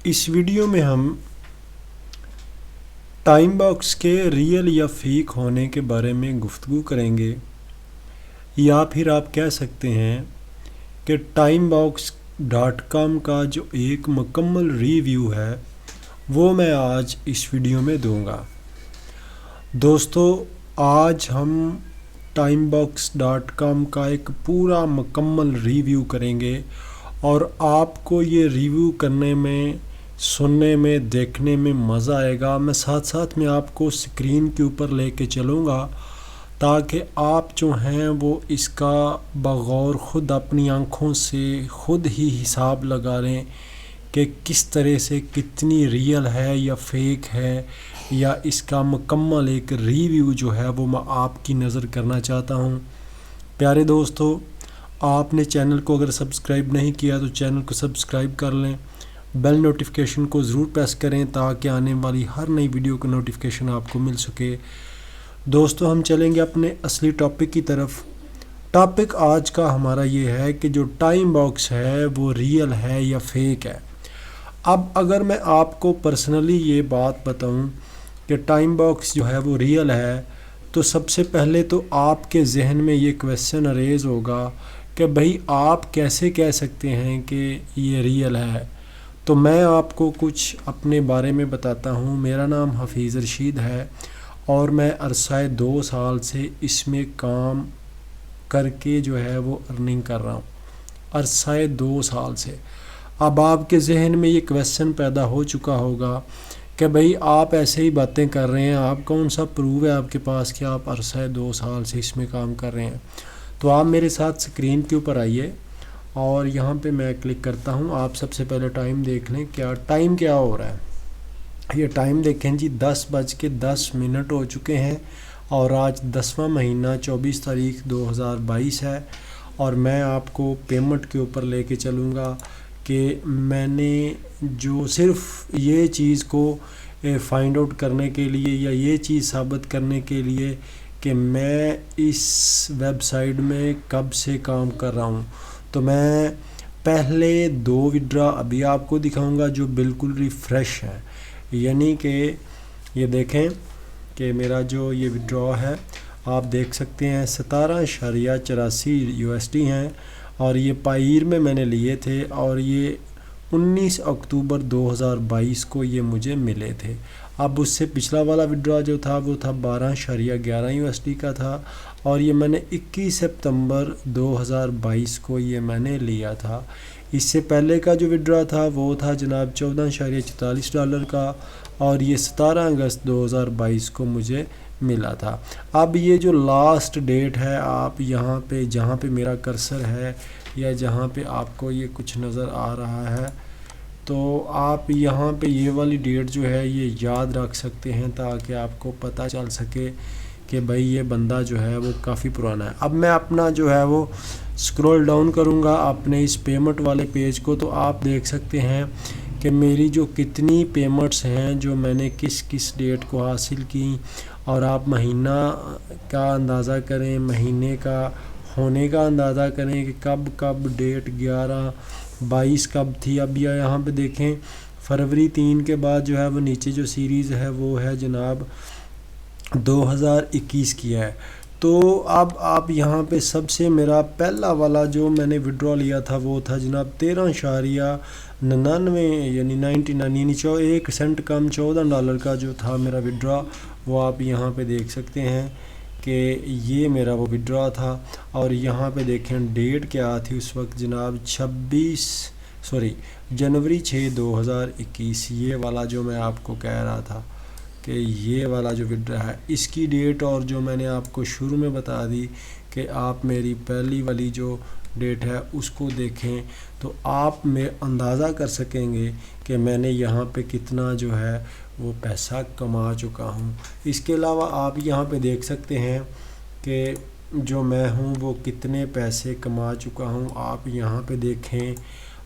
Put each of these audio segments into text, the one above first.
इस वीडियो में हम टाइम बॉक्स के रियल या फेक होने के बारे में गुफ्तगू करेंगे, या फिर आप कह सकते हैं कि timebox.com का जो एक मुकम्मल रिव्यू है वो मैं आज इस वीडियो में दूंगा। दोस्तों, आज हम timebox.com का एक पूरा मुकम्मल रिव्यू करेंगे और आपको ये रिव्यू करने में, सुनने में, देखने में मज़ा आएगा। मैं साथ साथ में आपको स्क्रीन के ऊपर लेके चलूँगा ताकि आप जो हैं वो इसका बगौर ख़ुद अपनी आँखों से ख़ुद ही हिसाब लगा लें कि किस तरह से कितनी रियल है या फेक है, या इसका मुकम्मल एक रिव्यू जो है वो मैं आपकी नज़र करना चाहता हूँ। प्यारे दोस्तों, आपने चैनल को अगर सब्सक्राइब नहीं किया तो चैनल को सब्सक्राइब कर लें, बेल नोटिफिकेशन को ज़रूर प्रेस करें ताकि आने वाली हर नई वीडियो का नोटिफिकेशन आपको मिल सके। दोस्तों, हम चलेंगे अपने असली टॉपिक की तरफ। टॉपिक आज का हमारा ये है कि जो टाइम बॉक्स है वो रियल है या फेक है। अब अगर मैं आपको पर्सनली ये बात बताऊं कि टाइम बॉक्स जो है वो रियल है, तो सबसे पहले तो आपके जहन में ये क्वेश्चन अरेज होगा कि भाई आप कैसे कह सकते हैं कि ये रियल है। तो मैं आपको कुछ अपने बारे में बताता हूँ। मेरा नाम हफीज़ रशीद है और मैं अरसाए 2 साल से इसमें काम करके जो है वो अर्निंग कर रहा हूँ, अरसाए 2 साल से। अब आपके जहन में ये क्वेश्चन पैदा हो चुका होगा कि भाई आप ऐसे ही बातें कर रहे हैं, आप कौन सा प्रूव है आपके पास कि आप अरसाए 2 साल से इसमें काम कर रहे हैं। तो आप मेरे साथ स्क्रीन के ऊपर आइए और यहाँ पे मैं क्लिक करता हूँ। आप सबसे पहले टाइम देख लें, टाइम क्या हो रहा है। ये टाइम देखें जी, 10:10 हो चुके हैं और आज 10वां महीना 24 तारीख 2022 है। और मैं आपको पेमेंट के ऊपर लेके चलूँगा कि मैंने जो सिर्फ ये चीज़ को फाइंड आउट करने के लिए या ये चीज़ साबित करने के लिए कि मैं इस वेबसाइट में कब से काम कर रहा हूँ, तो मैं पहले 2 विड्रा अभी आपको दिखाऊंगा जो बिल्कुल रिफ़्रेश है। यानी कि ये देखें कि मेरा जो ये विड्रॉ है आप देख सकते हैं 17.84 USD हैं और ये पायर में मैंने लिए थे और ये 19 अक्टूबर 2022 को ये मुझे मिले थे। अब उससे पिछला वाला विड्रॉ जो था वो था 12.11 USD का था और ये मैंने 21 सितंबर 2022 को ये मैंने लिया था। इससे पहले का जो विड्रॉ था वो था जनाब $14.44 का और ये 17 अगस्त 2022 को मुझे मिला था। अब ये जो लास्ट डेट है, आप यहाँ पे जहाँ पे मेरा कर्सर है या जहाँ पे आपको ये कुछ नज़र आ रहा है, तो आप यहाँ पे ये वाली डेट जो है ये याद रख सकते हैं ताकि आपको पता चल सके कि भाई ये बंदा जो है वो काफ़ी पुराना है। अब मैं अपना जो है वो स्क्रॉल डाउन करूँगा अपने इस पेमेंट वाले पेज को, तो आप देख सकते हैं कि मेरी जो कितनी पेमेंट्स हैं जो मैंने किस किस डेट को हासिल की। और आप महीना का अंदाज़ा करें, महीने का होने का अंदाज़ा करें कि कब कब डेट 11-22 कब थी। अब यहाँ पे देखें फरवरी 3 के बाद जो है वो नीचे जो सीरीज़ है वो है जनाब 2021 की है। तो अब आप यहाँ पे सबसे मेरा पहला वाला जो मैंने विड्रॉ लिया था वो था जनाब 13.99 यानी 99 यानी 1 सेंट कम $14 का जो था मेरा विड्रॉ, वो आप यहाँ पे देख सकते हैं कि ये मेरा वो विड्रॉ था। और यहाँ पे देखें डेट क्या थी उस वक्त जनाब जनवरी 6 2021। ये वाला जो मैं आपको कह रहा था कि ये वाला जो विड्रॉ है इसकी डेट और जो मैंने आपको शुरू में बता दी कि आप मेरी पहली वाली जो डेट है उसको देखें तो आप में अंदाज़ा कर सकेंगे कि मैंने यहाँ पे कितना जो है वो पैसा कमा चुका हूँ। इसके अलावा आप यहाँ पे देख सकते हैं कि जो मैं हूँ वो कितने पैसे कमा चुका हूँ, आप यहाँ पे देखें।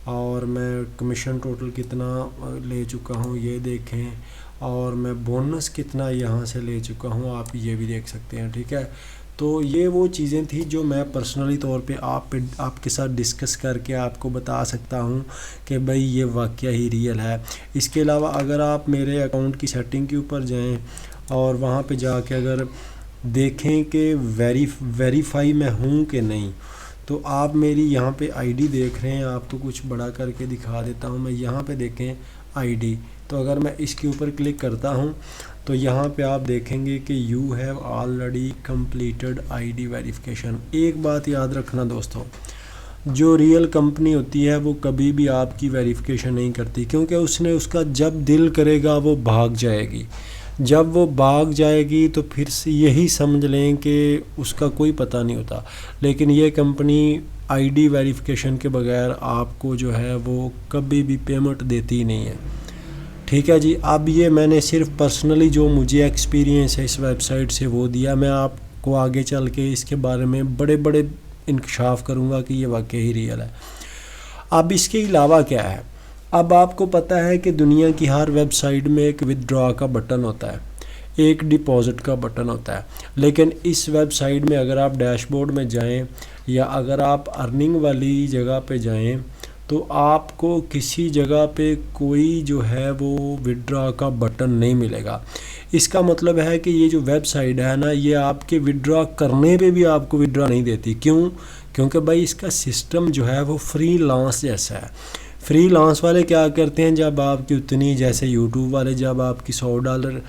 और मैं कमीशन टोटल कितना ले चुका हूँ ये देखें, और मैं बोनस कितना यहाँ से ले चुका हूँ आप ये भी देख सकते हैं। ठीक है, तो ये वो चीज़ें थी जो मैं पर्सनली तौर पे आपके साथ डिस्कस करके आपको बता सकता हूँ कि भाई ये वाक़या ही रियल है। इसके अलावा अगर आप मेरे अकाउंट की सेटिंग के ऊपर जाएं और वहाँ पे जाके अगर देखें कि वेरीफाई मैं हूँ कि नहीं, तो आप मेरी यहाँ पे आईडी देख रहे हैं, आप तो कुछ बड़ा करके दिखा देता हूँ मैं। यहाँ पे देखें आईडी, तो अगर मैं इसके ऊपर क्लिक करता हूँ तो यहाँ पे आप देखेंगे कि you have already completed ID verification. एक बात याद रखना दोस्तों, जो रियल कंपनी होती है वो कभी भी आपकी वेरिफिकेशन नहीं करती, क्योंकि उसका जब दिल करेगा वो भाग जाएगी। जब वो भाग जाएगी तो फिर से यही समझ लें कि उसका कोई पता नहीं होता। लेकिन ये कंपनी आईडी वेरिफिकेशन के बगैर आपको जो है वो कभी भी पेमेंट देती नहीं है। ठीक है जी। अब ये मैंने सिर्फ पर्सनली जो मुझे एक्सपीरियंस है इस वेबसाइट से वो दिया। मैं आपको आगे चल के इसके बारे में बड़े बड़े इंकशाफ करूँगा कि ये वाकई ही रियल है। अब इसके अलावा क्या है, अब आपको पता है कि दुनिया की हर वेबसाइट में एक विदड्रॉ का बटन होता है, एक डिपॉजिट का बटन होता है। लेकिन इस वेबसाइट में अगर आप डैशबोर्ड में जाएं या अगर आप अर्निंग वाली जगह पे जाएं तो आपको किसी जगह पे कोई जो है वो विदड्रॉ का बटन नहीं मिलेगा। इसका मतलब है कि ये जो वेबसाइट है ना, ये आपके विदड्रॉ करने पे भी आपको विदड्रॉ नहीं देती। क्यों? क्योंकि भाई इसका सिस्टम जो है वो फ्रीलांस जैसा है। फ्रीलांस वाले क्या करते हैं, जब आपकी उतनी, जैसे यूट्यूब वाले जब आपकी $100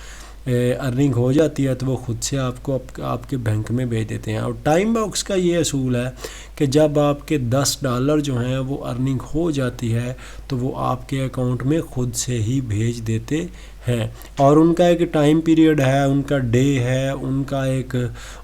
अर्निंग हो जाती है तो वो ख़ुद से आपको आपके बैंक में भेज देते हैं। और टाइम बॉक्स का ये असूल है कि जब आपके $10 जो हैं वो अर्निंग हो जाती है तो वो आपके अकाउंट में ख़ुद से ही भेज देते हैं। और उनका एक टाइम पीरियड है, उनका डे है, उनका एक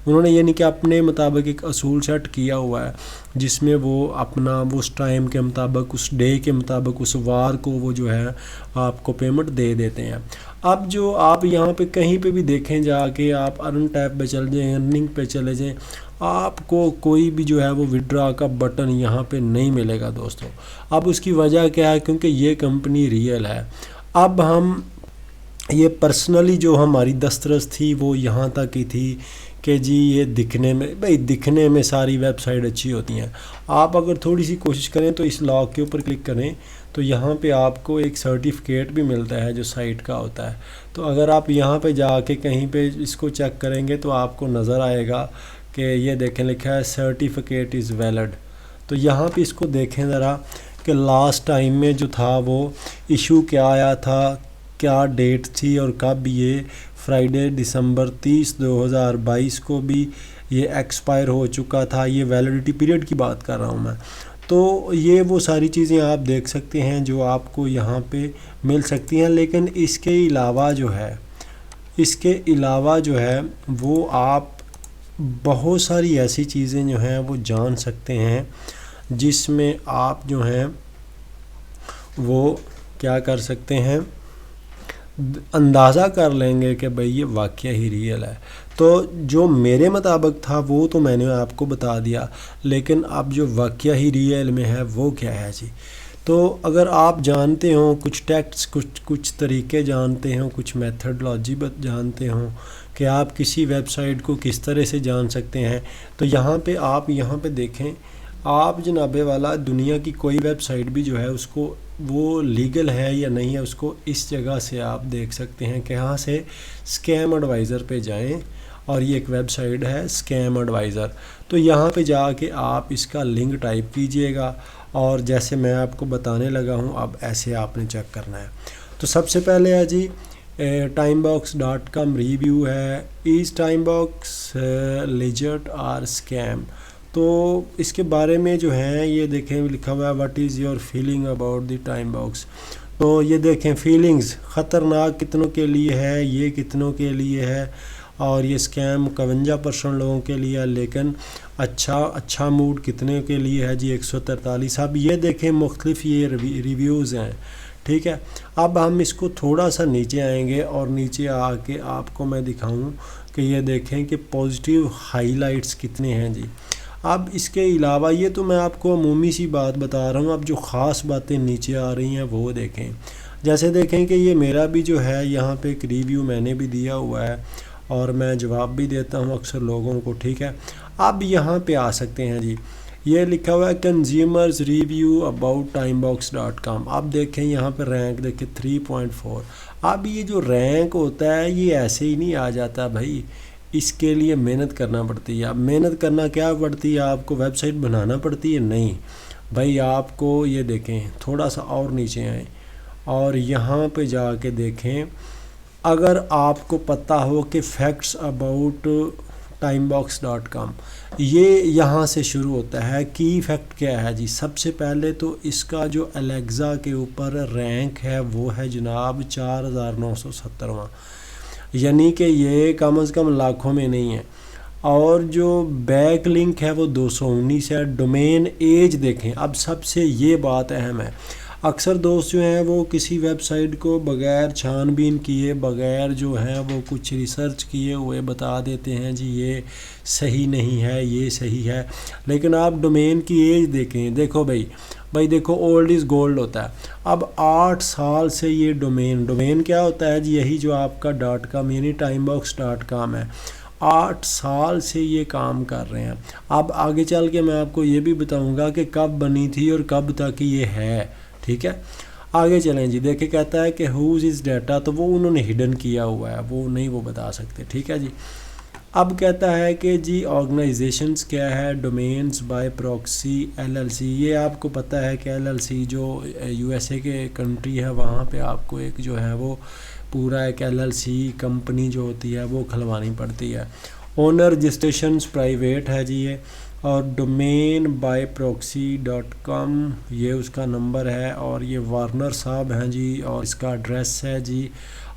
उन्होंने यानी कि अपने मुताबिक एक असूल सेट किया हुआ है जिसमें वो अपना उस टाइम के मुताबिक, उस डे के मुताबिक, उस वार को वो जो है आपको पेमेंट दे देते हैं। अब जो आप यहाँ पे कहीं पे भी देखें, जाके आप अर्न टैब पे चल जाएँ, अर्निंग पे चले जाएँ, आपको कोई भी जो है वो विदड्रॉ का बटन यहाँ पे नहीं मिलेगा दोस्तों। अब उसकी वजह क्या है? क्योंकि ये कंपनी रियल है। अब हम ये पर्सनली जो हमारी दस्तरस थी वो यहाँ तक ही थी कि जी ये दिखने में, भाई दिखने में सारी वेबसाइट अच्छी होती हैं। आप अगर थोड़ी सी कोशिश करें तो इस लॉग के ऊपर क्लिक करें तो यहाँ पे आपको एक सर्टिफिकेट भी मिलता है जो साइट का होता है। तो अगर आप यहाँ पे जाके कहीं पे इसको चेक करेंगे तो आपको नज़र आएगा कि ये देखें लिखा है सर्टिफिकेट इज़ वैलिड। तो यहाँ पे इसको देखें ज़रा कि लास्ट टाइम में जो था वो इशू क्या आया था, क्या डेट थी और कब। ये फ्राइडे दिसंबर 30, 2022 को भी ये एक्सपायर हो चुका था। ये वैलिडिटी पीरियड की बात कर रहा हूँ मैं। तो ये वो सारी चीज़ें आप देख सकते हैं जो आपको यहाँ पे मिल सकती हैं। लेकिन इसके अलावा जो है वो आप बहुत सारी ऐसी चीज़ें जो हैं वो जान सकते हैं जिसमें आप जो हैं वो क्या कर सकते हैं, अंदाज़ा कर लेंगे कि भाई ये वाक़या ही रियल है। तो जो मेरे मुताबिक था वो तो मैंने आपको बता दिया, लेकिन अब जो वाक़या ही रियल में है वो क्या है जी। तो अगर आप जानते हो कुछ टैक्ट्स, कुछ तरीके जानते हो, कुछ मेथडोलॉजी जानते हो कि आप किसी वेबसाइट को किस तरह से जान सकते हैं, तो यहाँ पे देखें आप जनाबे वाला, दुनिया की कोई वेबसाइट भी जो है उसको वो लीगल है या नहीं है उसको इस जगह से आप देख सकते हैं कि यहाँ से स्कैम एडवाइज़र पे जाएं और ये एक वेबसाइट है स्कैम एडवाइज़र। तो यहाँ पे जाके आप इसका लिंक टाइप कीजिएगा और जैसे मैं आपको बताने लगा हूँ अब ऐसे आपने चेक करना है। तो सबसे पहले है जी timebox.com रिव्यू है, इज़ टाइमबॉक्स लेजिट और स्कैम। तो इसके बारे में जो है ये देखें लिखा हुआ है what is your feeling about the time box. तो ये देखें फीलिंग्स ख़तरनाक कितनों के लिए है, ये कितनों के लिए है, और ये स्कैम 51% लोगों के लिए है, लेकिन अच्छा मूड कितने के लिए है जी 143। अब ये देखें मुख्तलिफ ये रिव्यूज़ हैं, ठीक है। अब हम इसको थोड़ा सा नीचे आएंगे और नीचे आके आपको मैं दिखाऊं कि ये देखें कि पॉजिटिव हाइलाइट्स कितने हैं जी। अब इसके अलावा ये तो मैं आपको अमूमी सी बात बता रहा हूँ, अब जो ख़ास बातें नीचे आ रही हैं वो देखें। जैसे देखें कि ये मेरा भी जो है यहाँ पे एक रिव्यू मैंने भी दिया हुआ है और मैं जवाब भी देता हूँ अक्सर लोगों को, ठीक है। अब यहाँ पे आ सकते हैं जी, ये लिखा हुआ है कंज्यूमर्स रिव्यू अबाउट timebox.com। अब देखें यहाँ पे रैंक देखें 3.4। अब ये जो रैंक होता है ये ऐसे ही नहीं आ जाता भाई, इसके लिए मेहनत करना पड़ती है। अब मेहनत करना क्या पड़ती है, आपको वेबसाइट बनाना पड़ती है? नहीं भाई, आपको ये देखें, थोड़ा सा और नीचे आएँ और यहाँ पे जाके देखें, अगर आपको पता हो कि फैक्ट्स अबाउट timebox.com, ये यहाँ से शुरू होता है। की फैक्ट क्या है जी, सबसे पहले तो इसका जो अलेक्सा के ऊपर रैंक है वो है जनाब 4970वां, यानी कि ये कम से कम लाखों में नहीं है। और जो बैक लिंक है वो 219 है। डोमेन एज देखें, अब सबसे ये बात अहम है, अक्सर दोस्त जो हैं वो किसी वेबसाइट को बग़ैर छानबीन किए, बग़ैर जो है वो कुछ रिसर्च किए हुए बता देते हैं जी ये सही नहीं है, ये सही है। लेकिन आप डोमेन की एज देखें, देखो भाई देखो, ओल्ड इज़ गोल्ड होता है। अब 8 साल से ये डोमेन क्या होता है जी, यही जो आपका .com यानी timebox.com है, 8 साल से ये काम कर रहे हैं। अब आगे चल के मैं आपको ये भी बताऊंगा कि कब बनी थी और कब तक ये है, ठीक है। आगे चलें जी, देखें कहता है कि हुज इज़ डाटा, तो वो उन्होंने हिडन किया हुआ है, वो नहीं वो बता सकते, ठीक है जी। अब कहता है कि जी ऑर्गेनाइजेशंस क्या है, डोमेन्स बाय प्रॉक्सी LLC। ये आपको पता है कि LLC जो USA के कंट्री है वहाँ पे आपको एक जो है वो पूरा एक LLC कंपनी जो होती है वो खुलवानी पड़ती है। ओनर रजिस्ट्रेशंस प्राइवेट है जी ये, और डोमेन बाय proxy.com ये उसका नंबर है, और ये वार्नर साहब हैं जी, और इसका एड्रेस है जी,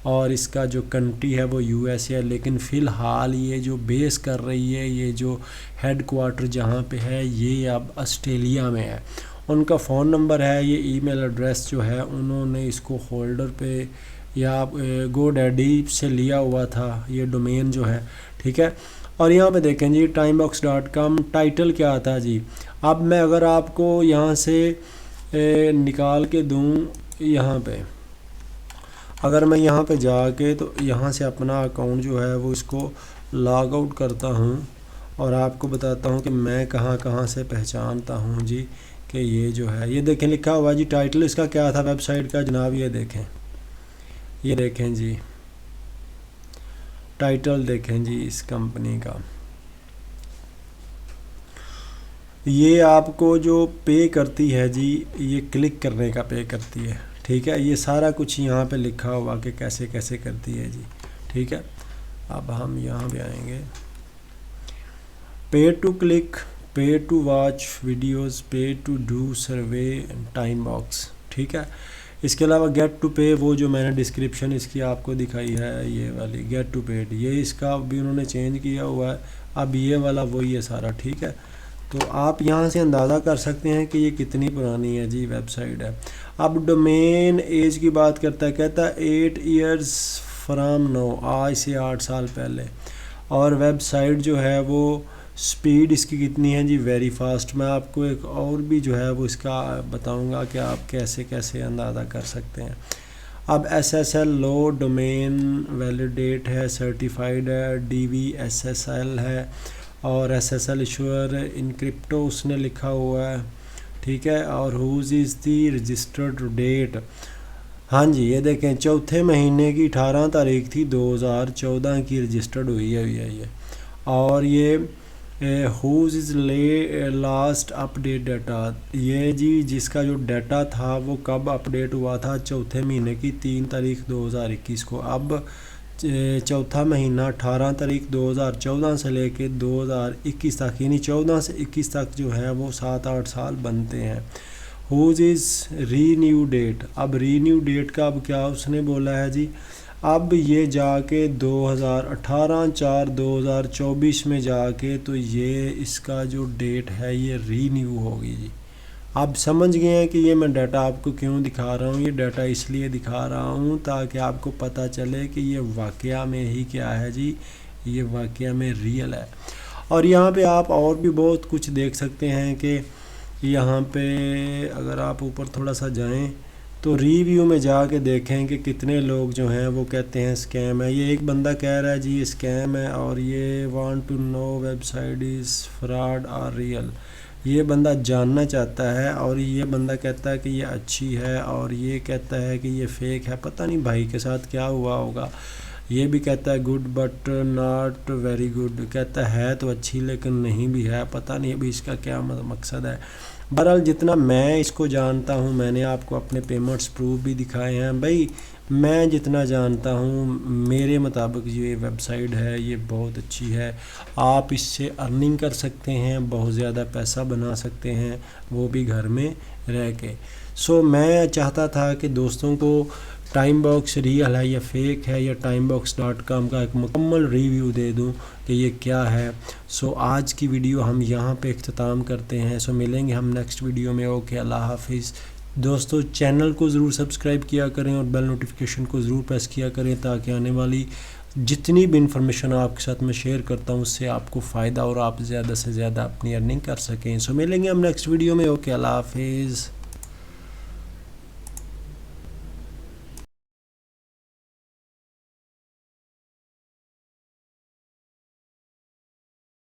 और इसका जो कंट्री है वो US है। लेकिन फ़िलहाल ये जो बेस कर रही है, ये जो हेड क्वार्टर जहाँ पे है ये अब ऑस्ट्रेलिया में है। उनका फ़ोन नंबर है, ये ईमेल एड्रेस जो है उन्होंने इसको होल्डर पे या GoDaddy से लिया हुआ था, ये डोमेन जो है, ठीक है। और यहाँ पे देखें जी timebox.com टाइटल क्या आता है जी। अब मैं अगर आपको यहाँ से निकाल के दूँ, यहाँ पे अगर मैं यहाँ पे जाके तो यहाँ से अपना अकाउंट जो है वो इसको लॉग आउट करता हूँ और आपको बताता हूँ कि मैं कहाँ से पहचानता हूँ जी कि ये जो है, ये देखें लिखा हुआ जी टाइटल इसका क्या था वेबसाइट का जनाब, ये देखें जी टाइटल देखें जी इस कंपनी का। ये आपको जो पे करती है जी, ये क्लिक करने का पे करती है, ठीक है। ये सारा कुछ यहाँ पे लिखा हुआ कि कैसे कैसे करती है जी, ठीक है। अब हम यहाँ पे आएंगे, pay to click, pay to watch videos, pay to do survey, time box, ठीक है। इसके अलावा गेट टू पे, वो जो मैंने डिस्क्रिप्शन इसकी आपको दिखाई है ये वाली गेट टू पेड, ये इसका भी उन्होंने चेंज किया हुआ है। अब ये वाला वही है सारा, ठीक है। तो आप यहाँ से अंदाज़ा कर सकते हैं कि ये कितनी पुरानी है जी वेबसाइट है। अब डोमेन एज की बात करता है, कहता है 8 years फ्राम नो, आज से 8 साल पहले। और वेबसाइट जो है वो स्पीड इसकी कितनी है जी, वेरी फास्ट। मैं आपको एक और भी जो है वो इसका बताऊंगा कि आप कैसे कैसे अंदाज़ा कर सकते हैं। अब SSL लो डोमेन वैलिडेट है, सर्टिफाइड है, DVSSL है, और SSL इशूअर इनक्रिप्टो उसने लिखा हुआ है, ठीक है। और whois the registered date, हाँ जी ये देखें चौथे महीने की 18 तारीख थी 2014 की रजिस्टर्ड हुई है ये। और ये whois last update data, ये जी जिसका जो डाटा था वो कब अपडेट हुआ था, चौथे महीने की 3 तारीख 2021 को। अब चौथा महीना 18 तारीख 2014 से लेके 2021 तक, यानी 14 से 21 तक जो है वो 7-8 साल बनते हैं। हुज इज़ रीन्यू डेट, अब रीन्यू डेट का अब क्या उसने बोला है जी, अब ये जाके 2018/4/2024 में जाके तो ये इसका जो डेट है ये रीन्यू होगी जी। आप समझ गए हैं कि ये मैं डाटा आपको क्यों दिखा रहा हूँ, ये डाटा इसलिए दिखा रहा हूँ ताकि आपको पता चले कि ये वाकया में ही क्या है जी, ये वाकया में रियल है। और यहाँ पे आप और भी बहुत कुछ देख सकते हैं कि यहाँ पे अगर आप ऊपर थोड़ा सा जाएं तो रिव्यू में जाके देखें कि कितने लोग जो हैं वो कहते हैं स्कैम है। ये एक बंदा कह रहा है जी ये स्कैम है, और ये want to know website is fraud और रियल, ये बंदा जानना चाहता है। और ये बंदा कहता है कि ये अच्छी है, और ये कहता है कि ये फेक है। पता नहीं भाई के साथ क्या हुआ होगा। ये भी कहता है good but not very good, कहता है तो अच्छी लेकिन नहीं भी है। पता नहीं अभी इसका क्या मकसद है। बहरहाल जितना मैं इसको जानता हूँ, मैंने आपको अपने पेमेंट्स प्रूफ भी दिखाए हैं भाई। मैं जितना जानता हूँ मेरे मुताबिक ये वेबसाइट है ये बहुत अच्छी है। आप इससे अर्निंग कर सकते हैं, बहुत ज़्यादा पैसा बना सकते हैं, वो भी घर में रह के। सो मैं चाहता था कि दोस्तों को टाइम बॉक्स रियल है या फेक है, या timebox.com का एक मुकम्मल रिव्यू दे दूं कि ये क्या है। सो आज की वीडियो हम यहाँ पे इख्तिताम करते हैं। सो मिलेंगे हम नेक्स्ट वीडियो में। ओके, अल्लाह हाफिज़। दोस्तों चैनल को ज़रूर सब्सक्राइब किया करें और बेल नोटिफिकेशन को ज़रूर प्रेस किया करें, ताकि आने वाली जितनी भी इंफॉर्मेशन आपके साथ मैं शेयर करता हूँ उससे आपको फ़ायदा और आप ज़्यादा से ज़्यादा अपनी अर्निंग कर सकें। सो मिलेंगे हम नेक्स्ट वीडियो में। ओके, अल्लाह हाफिज़।